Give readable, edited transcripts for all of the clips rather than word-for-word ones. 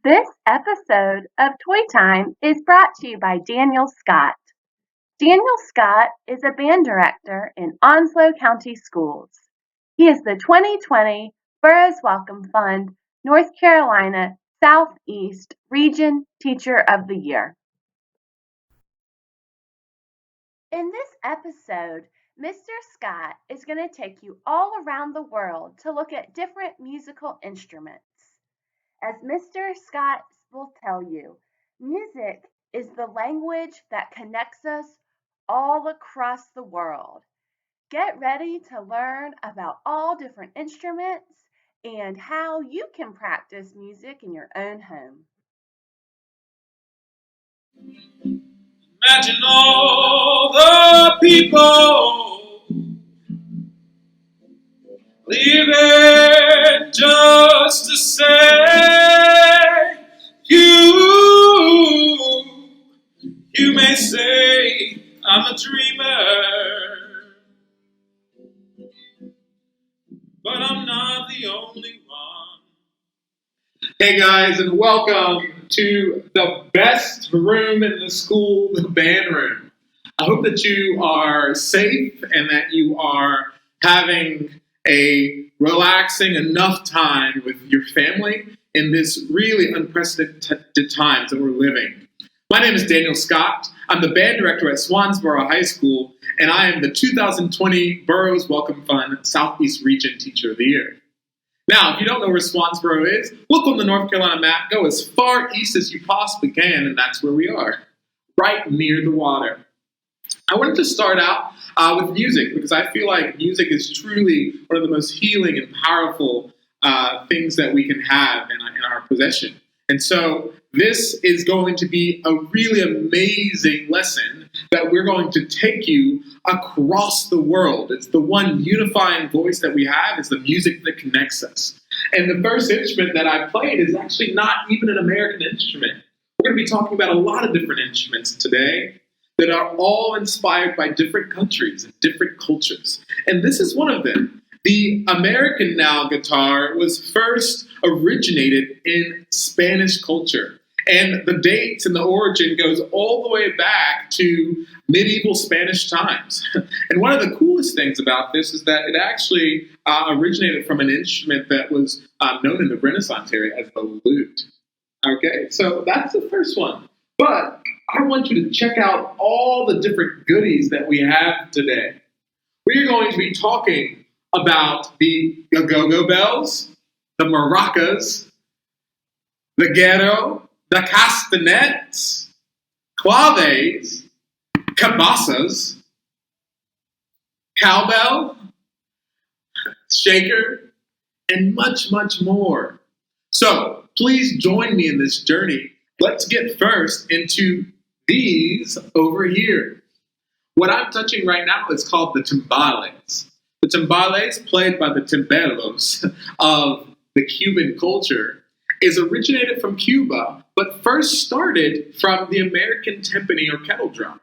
This episode of Toy Time is brought to you by Daniel Scott. Daniel Scott is a band director in Onslow County Schools. He is the 2020 Burroughs Wellcome Fund North Carolina Southeast Region Teacher of the Year. In this episode, Mr. Scott is going to take you all around the world to look at different musical instruments. As Mr. Scott will tell you, music is the language that connects us all across the world. Get ready to learn about all different instruments and how you can practice music in your own home. Imagine all the people leaving just to say you may say I'm a dreamer, but I'm not the only one. Hey guys, and welcome to the best room in the school, the band room. I hope that you are safe and that you are having a relaxing enough time with your family in this really unprecedented times that we're living. My name is Daniel Scott. I'm the band director at Swansboro High School, and I am the 2020 Burroughs Wellcome Fund Southeast Region Teacher of the Year. Now, if you don't know where Swansboro is, look on the North Carolina map, go as far east as you possibly can, and that's where we are, right near the water. I wanted to start out with music because I feel like music is truly one of the most healing and powerful things that we can have in our possession. And so this is going to be a really amazing lesson that we're going to take you across the world. It's the one unifying voice that we have is the music that connects us. And the first instrument that I played is actually not even an American instrument. We're going to be talking about a lot of different instruments today that are all inspired by different countries and different cultures. And this is one of them. The American now guitar was first originated in Spanish culture. And the dates and the origin goes all the way back to medieval Spanish times. And one of the coolest things about this is that it actually originated from an instrument that was known in the Renaissance area as the lute. Okay, so that's the first one. But I want you to check out all the different goodies that we have today. We are going to be talking about the go-go bells, the maracas, the ghetto, the castanets, claves, cabasas, cowbell, shaker, and much, much more. So please join me in this journey. Let's get first into these over here. What I'm touching right now is called the timbales. The timbales, played by the timberos of the Cuban culture, is originated from Cuba, but first started from the American timpani or kettle drum.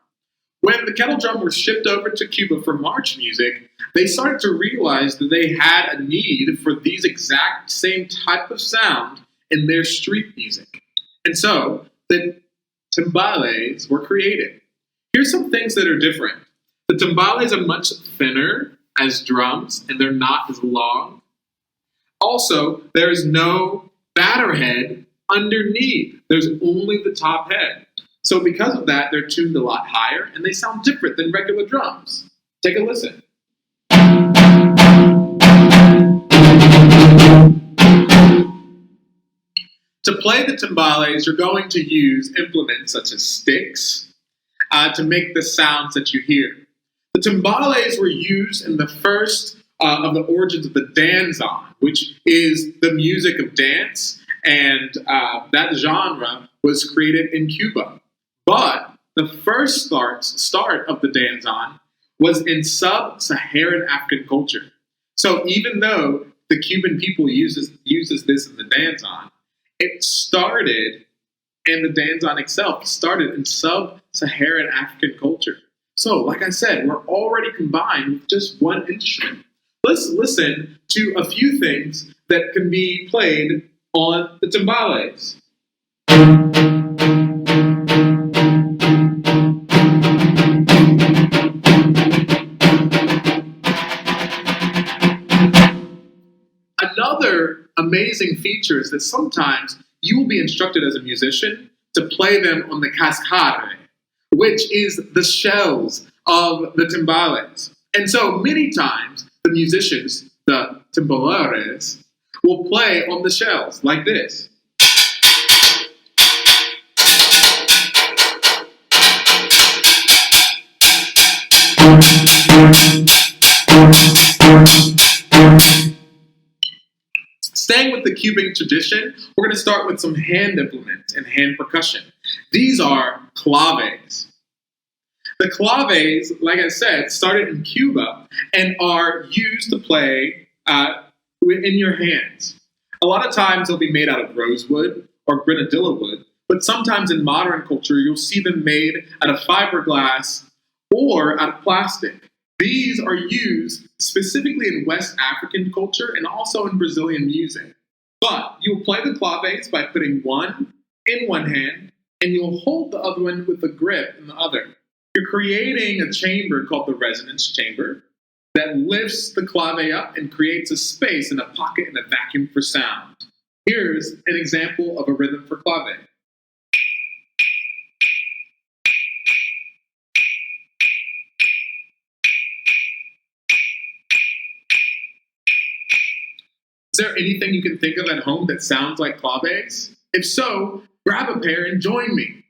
When the kettle drum was shipped over to Cuba for march music, they started to realize that they had a need for these exact same type of sound in their street music. And so the timbales were created. Here's some things that are different. The timbales are much thinner as drums, and they're not as long. Also, there is no batter head underneath. There's only the top head. So because of that, they're tuned a lot higher, and they sound different than regular drums. Take a listen. To play the timbales, you're going to use implements such as sticks to make the sounds that you hear. The timbales were used in the first of the origins of the danzon, which is the music of dance, and that genre was created in Cuba. But the first start of the danzon was in sub-Saharan African culture. So even though the Cuban people uses this in the danzon, it started, and the danzon itself started in sub-Saharan African culture. So, like I said, we're already combined with just one instrument. Let's listen to a few things that can be played on the timbales. Another amazing feature is that sometimes you will be instructed as a musician to play them on the cascare, which is the shells of the timbales. And so many times the musicians, the timbalores, will play on the shells like this. Staying with the Cuban tradition, we're going to start with some hand implements and hand percussion. These are claves. The claves, like I said, started in Cuba and are used to play in your hands. A lot of times they'll be made out of rosewood or grenadilla wood, but sometimes in modern culture you'll see them made out of fiberglass or out of plastic. These are used specifically in West African culture and also in Brazilian music. But you'll play the claves by putting one in one hand and you'll hold the other one with a grip in the other. You're creating a chamber called the resonance chamber that lifts the clave up and creates a space and a pocket and a vacuum for sound. Here's an example of a rhythm for clave. Is there anything you can think of at home that sounds like claves? If so, grab a pair and join me.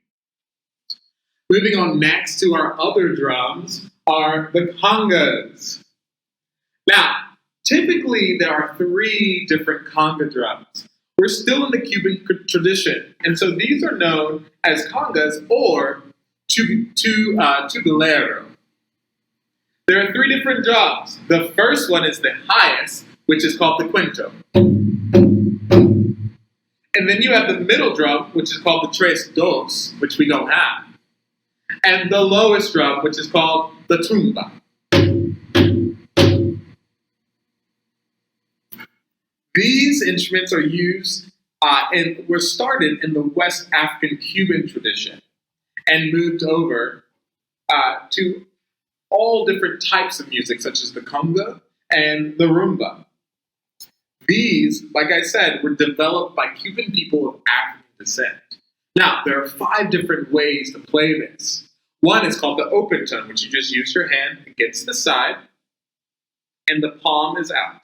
Moving on next to our other drums are the congas. Now, typically there are 3 different conga drums. We're still in the Cuban tradition, and so these are known as congas or tubulero. There are 3 different drums. The first one is the highest, which is called the quinto. And then you have the middle drum, which is called the tres dos, which we don't have. And the lowest drum, which is called the tumba. These instruments are used and were started in the West African Cuban tradition and moved over to all different types of music, such as the conga and the rumba. These, like I said, were developed by Cuban people of African descent. Now, there are 5 different ways to play this. One is called the open tone, which you just use your hand against the side, and the palm is out.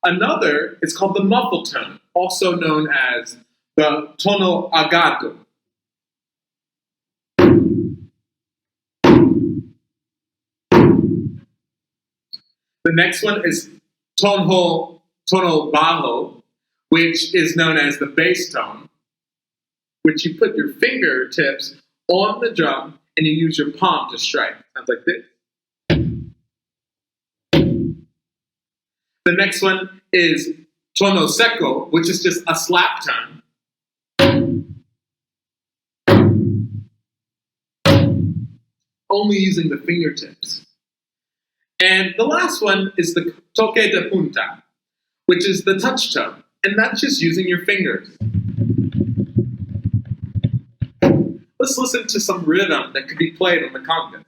Another is called the muffle tone, also known as the tono agado. The next one is tono bajo, which is known as the bass tone, which you put your fingertips on the drum and you use your palm to strike. Sounds like this. The next one is tono seco, which is just a slap tone. Only using the fingertips. And the last one is the toque de punta, which is the touch tone, and that's just using your fingers. Let's listen to some rhythm that could be played on the congas.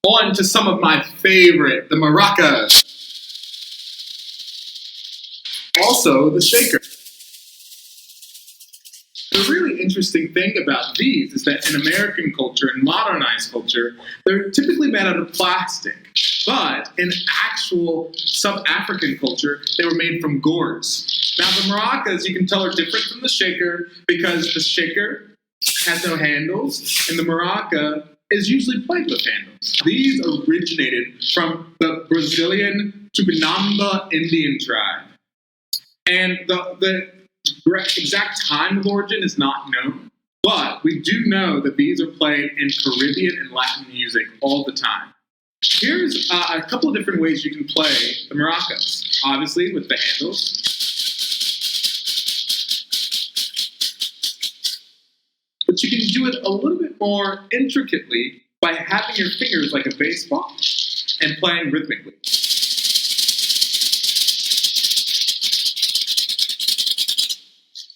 On to some of my favorite, the maracas. Also, the shaker. The really interesting thing about these is that in American culture and modernized culture, they're typically made out of plastic. But in actual sub-African culture, they were made from gourds. Now the maracas, you can tell, are different from the shaker because the shaker has no handles, and the maraca is usually played with handles. These originated from the Brazilian Tupinamba Indian tribe. And the exact time of origin is not known, but we do know that these are played in Caribbean and Latin music all the time. Here's a couple of different ways you can play the maracas. Obviously with the handles. but you can do it a little bit more intricately by having your fingers like a baseball and playing rhythmically.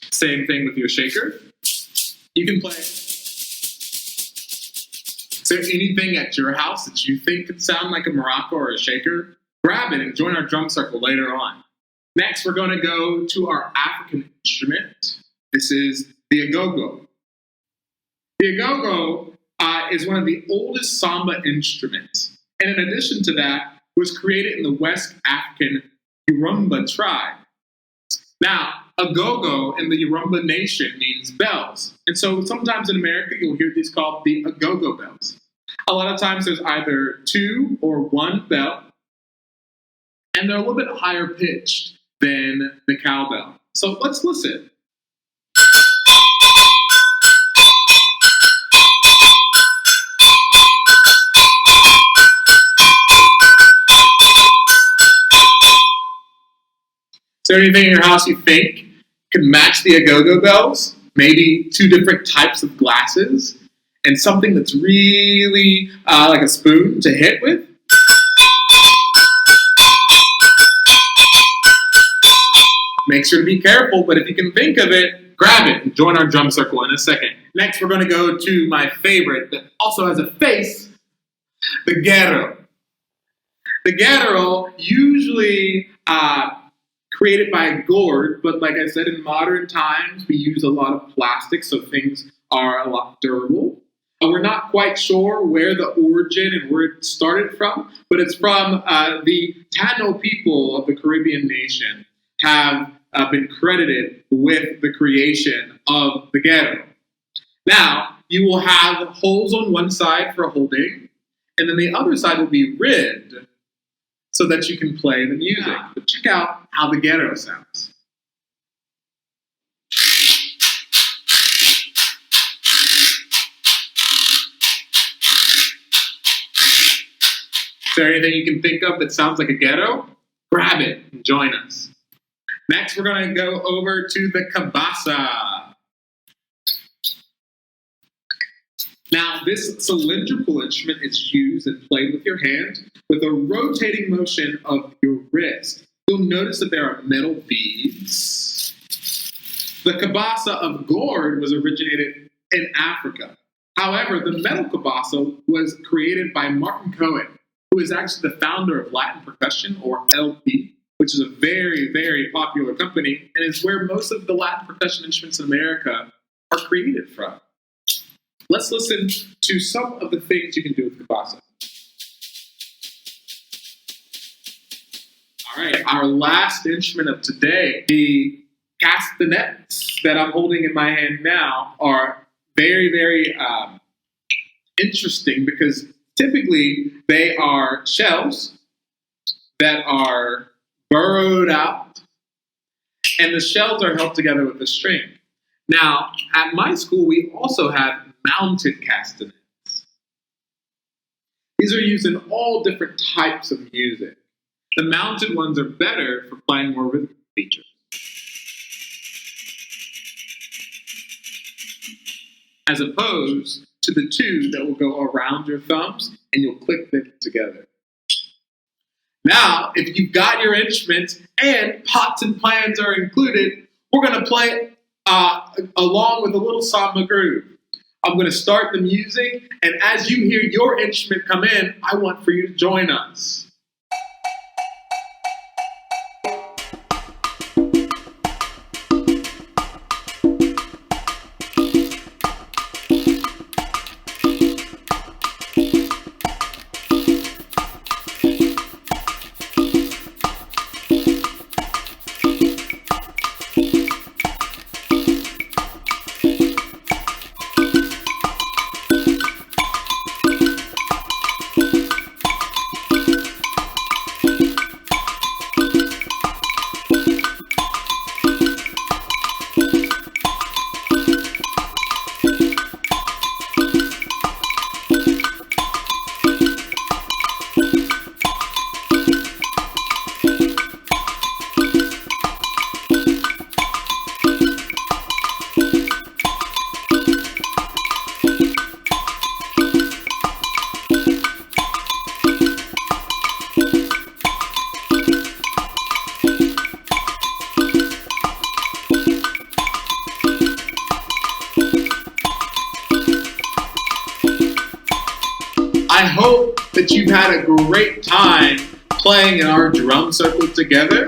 Same thing with your shaker. You can play. Is there anything at your house that you think could sound like a maraca or a shaker? Grab it and join our drum circle later on. Next, we're going to go to our African instrument. This is the agogo. The agogo is one of the oldest samba instruments, and in addition to that, was created in the West African Yoruba tribe. Now, agogo in the Yoruba nation means bells, and so sometimes in America you'll hear these called the agogo bells. A lot of times there's either 2 or 1 bell, and they're a little bit higher pitched than the cowbell. So let's listen. Is there anything in your house you think can match the agogo bells? Maybe 2 different types of glasses and something that's really like a spoon to hit with? Make sure to be careful, but if you can think of it, grab it and join our drum circle in a second. Next, we're going to go to my favorite that also has a face, the guero. The guero usually created by a gourd, but like I said, in modern times, we use a lot of plastic, so things are a lot durable. We're not quite sure where the origin and where it started from, but it's from the Tano people of the Caribbean nation have been credited with the creation of the guero. Now, you will have holes on one side for holding, and then the other side will be ribbed so that you can play the music. But check out how the guero sounds. Is there anything you can think of that sounds like a guero? Grab it and join us. Next, we're going to go over to the cabasa. Now, this cylindrical instrument is used and played with your hand with a rotating motion of your wrist. You'll notice that there are metal beads. The cabasa of gourd was originated in Africa. However, the metal cabasa was created by Martin Cohen, who is actually the founder of Latin Percussion, or LP, which is a very, very popular company, and is where most of the Latin percussion instruments in America are created from. Let's listen to some of the things you can do with cabasa. All right, our last instrument of today, the castanets that I'm holding in my hand now, are very, very interesting because typically they are shells that are burrowed out, and the shells are held together with a string. Now, at my school, we also have mounted castanets. These are used in all different types of music. The mounted ones are better for playing more rhythmic features, as opposed to the 2 that will go around your thumbs and you'll click them together. Now, if you've got your instruments and pots and pans are included, we're going to play along with a little samba groove. I'm going to start the music, and as you hear your instrument come in, I want for you to join us. I hope that you've had a great time playing in our drum circle together.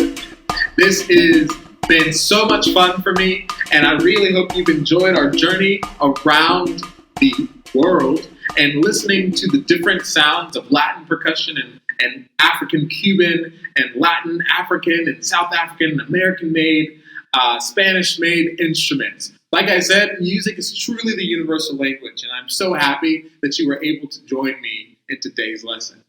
This has been so much fun for me, and I really hope you've enjoyed our journey around the world and listening to the different sounds of Latin percussion and African Cuban and Latin African and South African and American made, Spanish made instruments. Like I said, music is truly the universal language, and I'm so happy that you were able to join me in today's lesson.